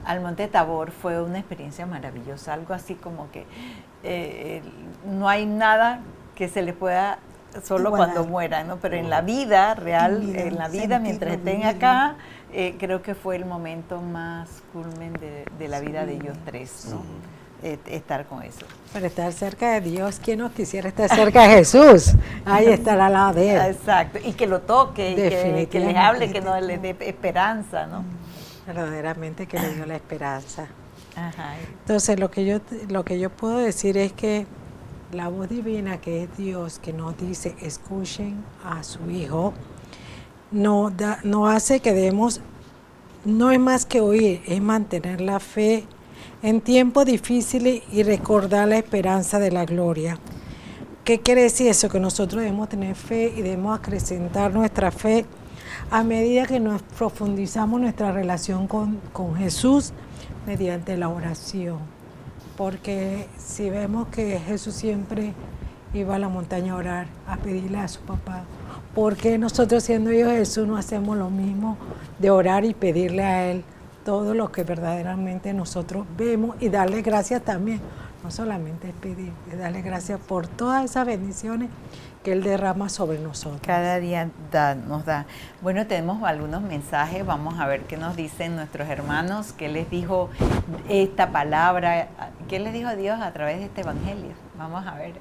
al Monte Tabor fue una experiencia maravillosa, algo así como que no hay nada que se les pueda solo igualar. cuando mueran, ¿no? Pero en la vida real, en la vida mientras sentirlo, estén vivirlo. acá, creo que fue el momento más culmen de la vida de ellos tres, ¿no? Estar con eso. Para estar cerca de Dios, ¿quién no quisiera estar cerca de Jesús? Ahí estar al lado de Él. Exacto, y que lo toque, y que les hable, que no les dé esperanza, ¿no? Verdaderamente que le dio la esperanza. Ajá. Entonces, lo que yo puedo decir es que la voz divina, que es Dios, que nos dice, escuchen a su Hijo, nos hace que debemos, no es más que oír, es mantener la fe en tiempos difíciles y recordar la esperanza de la gloria. ¿Qué quiere decir eso? Que nosotros debemos tener fe y debemos acrecentar nuestra fe a medida que nos profundizamos nuestra relación con Jesús mediante la oración. Porque si vemos que Jesús siempre iba a la montaña a orar, a pedirle a su papá, ¿por qué nosotros siendo hijos de Jesús no hacemos lo mismo de orar y pedirle a Él todo lo que verdaderamente nosotros vemos y darle gracias también? No solamente es pedir, es darle gracias por todas esas bendiciones que Él derrama sobre nosotros. Cada día nos da. Bueno, tenemos algunos mensajes, vamos a ver qué nos dicen nuestros hermanos, qué les dijo esta palabra, qué les dijo Dios a través de este evangelio. Vamos a ver.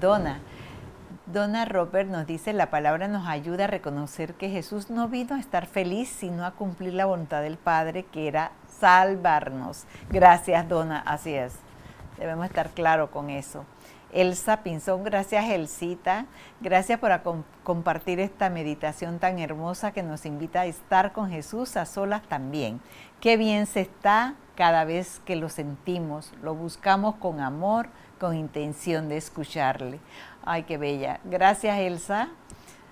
Donna Robert nos dice, la palabra nos ayuda a reconocer que Jesús no vino a estar feliz, sino a cumplir la voluntad del Padre, que era salvarnos. Gracias, Donna, así es. Debemos estar claros con eso. Elsa Pinzón, gracias Elsita, gracias por compartir esta meditación tan hermosa que nos invita a estar con Jesús a solas también. Qué bien se está cada vez que lo sentimos, lo buscamos con amor, con intención de escucharle. Ay, qué bella. Gracias, Elsa.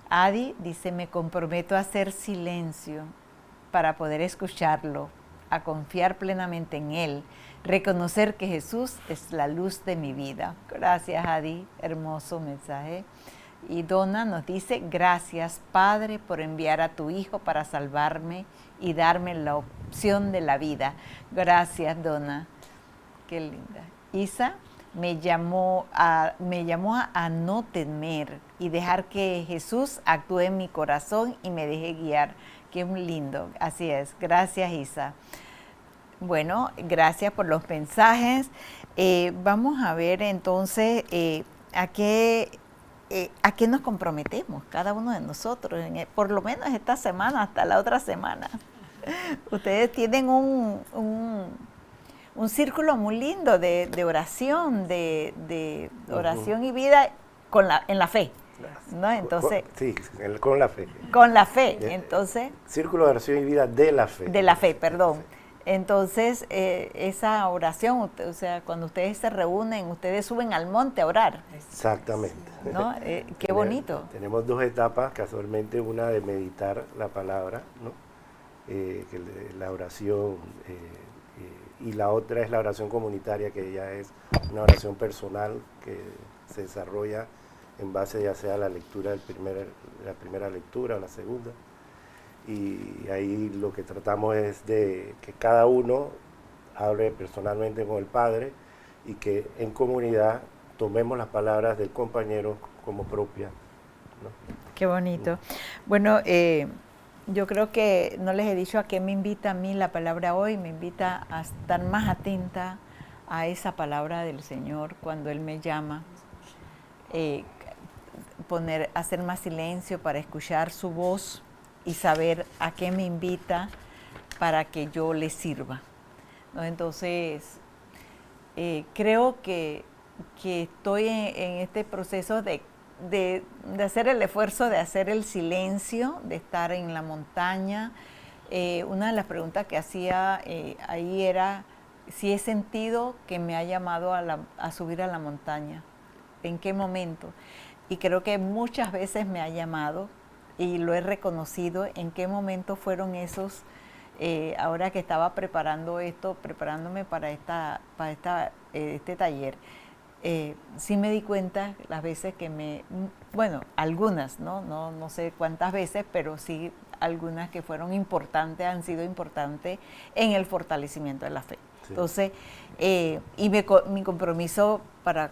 Adi dice, me comprometo a hacer silencio para poder escucharlo, a confiar plenamente en Él, reconocer que Jesús es la luz de mi vida. Gracias, Adi. Hermoso mensaje. Y Donna nos dice, gracias, Padre, por enviar a tu Hijo para salvarme y darme la opción de la vida. Gracias, Donna. Qué linda. Isa me llamó a no temer y dejar que Jesús actúe en mi corazón y me deje guiar. Qué lindo. Así es. Gracias, Isa. Bueno, gracias por los mensajes. Vamos a ver entonces a qué nos comprometemos cada uno de nosotros, por lo menos esta semana hasta la otra semana. Ustedes tienen un círculo muy lindo de oración, de oración y vida en la fe, ¿no? Entonces, con la fe. Con la fe, entonces. Círculo de oración y vida de la fe. De la fe, perdón. Entonces, esa oración, o sea, cuando ustedes se reúnen, ustedes suben al monte a orar. Exactamente. ¿No? Qué bonito. Tenemos dos etapas, casualmente, una de meditar la palabra, ¿no? La oración, y la otra es la oración comunitaria, que ya es una oración personal que se desarrolla en base ya sea a la lectura la primera lectura o la segunda. Y ahí lo que tratamos es de que cada uno hable personalmente con el Padre y que en comunidad tomemos las palabras del compañero como propias, ¿no? Qué bonito. Bueno, yo creo que no les he dicho a qué me invita a mí la palabra hoy. Me invita a estar más atenta a esa palabra del Señor cuando Él me llama. Hacer más silencio para escuchar su voz y saber a qué me invita para que yo le sirva, ¿no? Entonces, creo que estoy en este proceso de hacer el esfuerzo de hacer el silencio, de estar en la montaña. Una de las preguntas que hacía ahí era si he sentido que me ha llamado a subir a la montaña, en qué momento. Y creo que muchas veces me ha llamado y lo he reconocido. En qué momento fueron esos, ahora que estaba preparándome para este taller. sí me di cuenta las veces que bueno, algunas, ¿no? No sé cuántas veces, pero sí algunas que fueron importantes, han sido importantes en el fortalecimiento de la fe. Sí. Entonces, mi compromiso para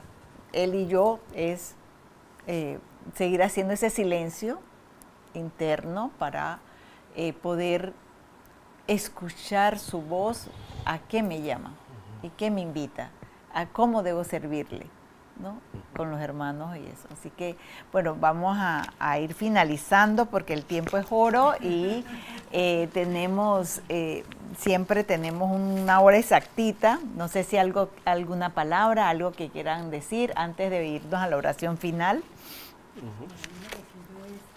él y yo es seguir haciendo ese silencio interno para poder escuchar su voz, a qué me llama y qué me invita, a cómo debo servirle, ¿no? Con los hermanos y eso. Así que, bueno, vamos a ir finalizando porque el tiempo es oro y siempre tenemos una hora exactita. No sé si alguna palabra, algo que quieran decir antes de irnos a la oración final.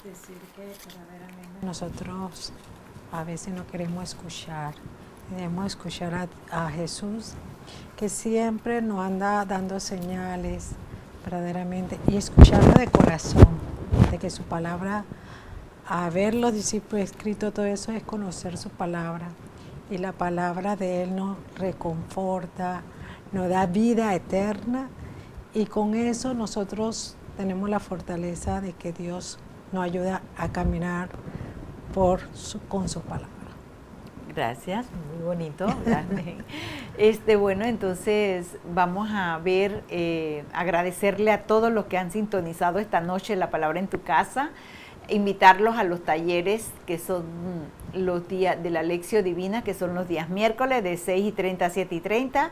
Decir que verdaderamente nosotros a veces no queremos escuchar. Debemos escuchar a Jesús, que siempre nos anda dando señales verdaderamente, y escucharlo de corazón, de que su palabra, a ver los discípulos escrito todo eso, es conocer su palabra, y la palabra de Él nos reconforta, nos da vida eterna, y con eso nosotros tenemos la fortaleza de que Dios nos ayuda a caminar con su palabra. Gracias, muy bonito. Bueno, entonces vamos a ver, agradecerle a todos los que han sintonizado esta noche La Palabra en tu Casa, invitarlos a los talleres que son los días de la Lección Divina, que son los días miércoles de 6:30 a 7:30.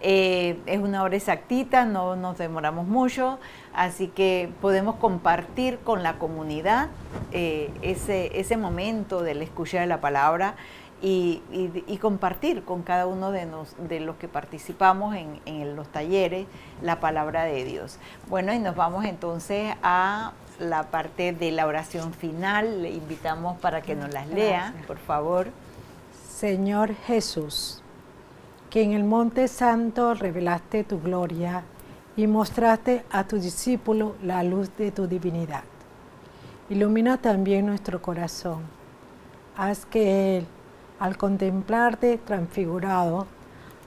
Es una hora exactita, no nos demoramos mucho, así que podemos compartir con la comunidad ese momento de la escucha de la palabra y compartir con cada uno de los que participamos en los talleres la palabra de Dios. Bueno, y nos vamos entonces a la parte de la oración final. Le invitamos para que nos las lea, por favor. Señor Jesús, que en el Monte Santo revelaste tu gloria y mostraste a tu discípulo la luz de tu divinidad. Ilumina también nuestro corazón. Haz que Él, al contemplarte transfigurado,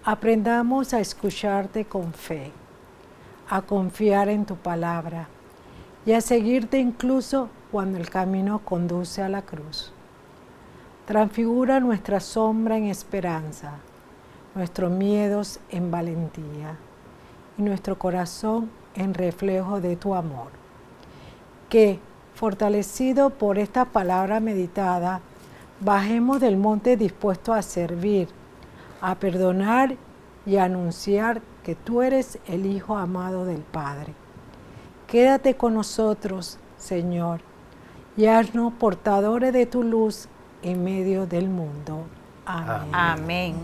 aprendamos a escucharte con fe, a confiar en tu palabra y a seguirte incluso cuando el camino conduce a la cruz. Transfigura nuestra sombra en esperanza, nuestros miedos en valentía y nuestro corazón en reflejo de tu amor. Que, fortalecido por esta palabra meditada, bajemos del monte dispuestos a servir, a perdonar y a anunciar que tú eres el Hijo amado del Padre. Quédate con nosotros, Señor, y haznos portadores de tu luz en medio del mundo. Amén. Amén.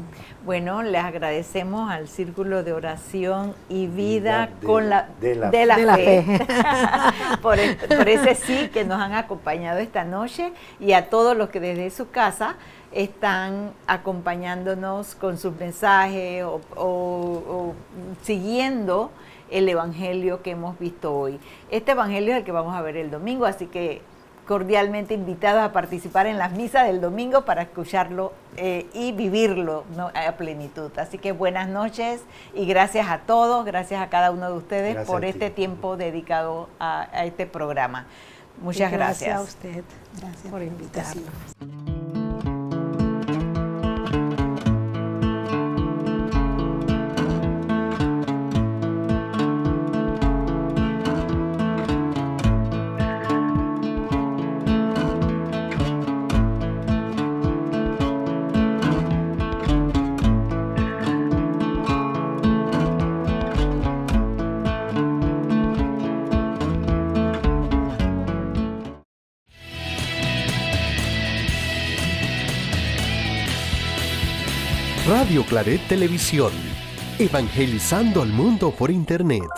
Bueno, les agradecemos al Círculo de Oración y Vida de la Fe. por ese sí que nos han acompañado esta noche, y a todos los que desde su casa están acompañándonos con sus mensajes o siguiendo el Evangelio que hemos visto hoy. Este Evangelio es el que vamos a ver el domingo, así que cordialmente invitados a participar en las misas del domingo para escucharlo y vivirlo, ¿no?, a plenitud. Así que buenas noches y gracias a todos, gracias a cada uno de ustedes por este tiempo dedicado a este programa. Muchas gracias. Gracias a usted. Gracias por invitarnos. Radio Claret Televisión, evangelizando al mundo por Internet.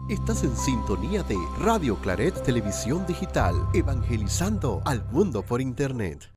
Estás en sintonía de Radio Claret Televisión Digital, evangelizando al mundo por Internet.